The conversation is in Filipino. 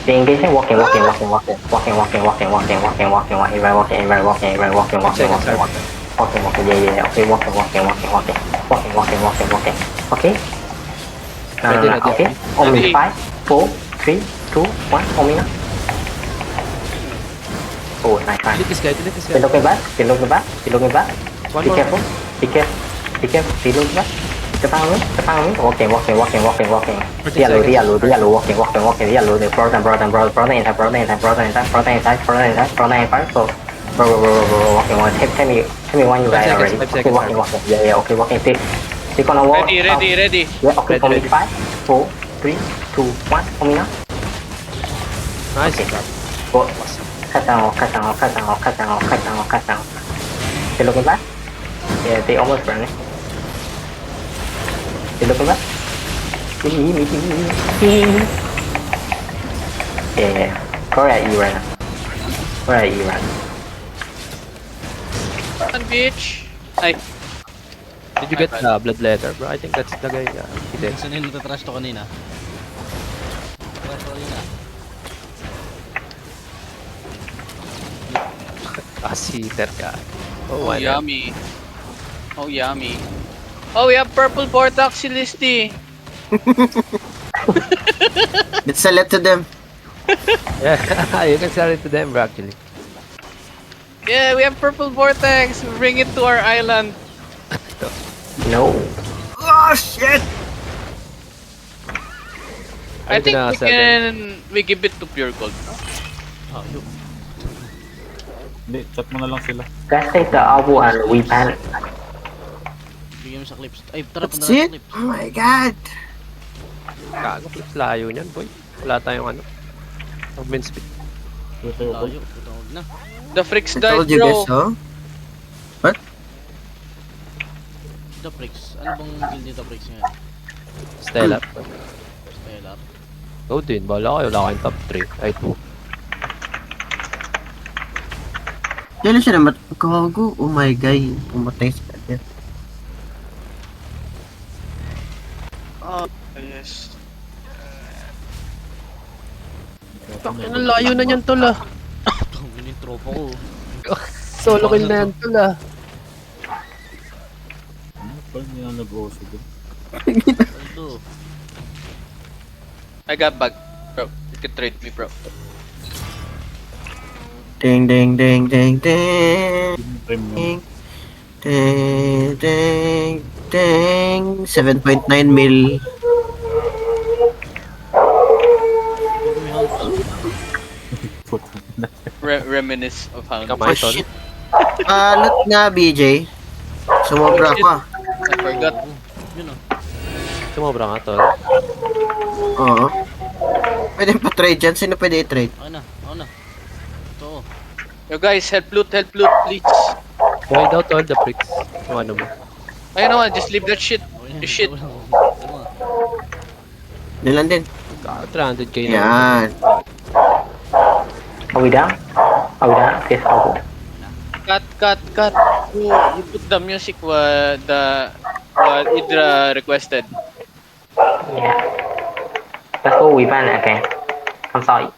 They engaging, walking, walking, walking, walking, walking, walking, walking, walking, walking, walking, walking, everybody walking, everybody walking, everybody walking, walking, walking, walking, walking, walking, yeah, okay, walking, walking, walking, walking, walking, walking, walking, walking, okay. No, okay. Only 5, 4, 3, 2, 1. Only now. Oh, nice, nice. Delete this guy, delete this Still guy. looking back, still looking back, still looking back. One Be more. careful, be careful, be careful, still looking back. Step on me, walking, walking, walking, walking, walking. Yellow, yellow, yellow, walking, walking, walking, yellow. The frozen, frozen, frozen, frozen inside, frozen inside, frozen inside, frozen inside, frozen inside, frozen inside. So, bro, walking, walking. Tell me when you guys are ready. 5 Okay, seconds, walking, walking. Yeah, okay, walking. Stick on the wall. Ready. Yeah, okay, for me, Ready. 5, 4, 3, 2, 1. For me now. Nice. Okay. Go. Cut down. Still looking back. Yeah, they almost burn it. Still looking back. Yeah. Go at E right now. Go at E right now. One bitch. Ay, Did you get the blood letter, bro? I think that's the guy. He did. Saan yung natatrash to kanina? Trash to kanina. Cheater ka. oh, Why not? yummy. Oh, yummy. Oh, we have purple vortex Celesti. Let's sell it to them. Yeah, you can sell it to them, bro, actually. Yeah, we have purple vortex. Bring it to our island. No. Oh shit! I think gonna we sell them? we give it to pure gold. No? Ah, yun. Hindi, chat mo na lang sila. Let's take the Abu and we ban. Bigyan mo sa clips. Ay, tara, punta That's na sa it? clips. Oh my god! Kago, flips layo niyan, boy. Wala tayong ano. Movement speed. Twitter ko. Layo, putang na. The freaks I died, told you guys, bro. oh. The Prix. Ano bang guild nito Prix ngayon? Stellar. Stellar. Go din, bala kayo. Wala kayong top 3. Ay, 2. Kailan siya naman? Gago, oh my god. Pumatay sa kanya. Oh, yes. Ang layo na niyan, tol, ah. Yun yung tropa ko. Solo kill na yan, tol, ah. Ano pa niya nag-oso din? Ito. I got bug, bro. You can trade me, bro. Ding, ding, ding, ding, ding. Trim mo. Ding, ding, ding. 7.9 mil. Reminisce of how. Kamay, Oh tol. shit. Alat nga, BJ. Sumobra ka. I forgot. Yun o. Sumobra nga, tol. Oo. Pwede pa-trade dyan. Sino pwede i-trade? Ako na. Ito. Yo guys, help loot, please. Why daw, tol, the pricks. Yung ano mo. Ayun naman, just leave that shit. The shit. Nilan din. 300k na. Yan. Are we down? Okay, Abu. Cut. Oh, you put the music what Idra requested. Yeah. Let's go we ban again. I'm sorry.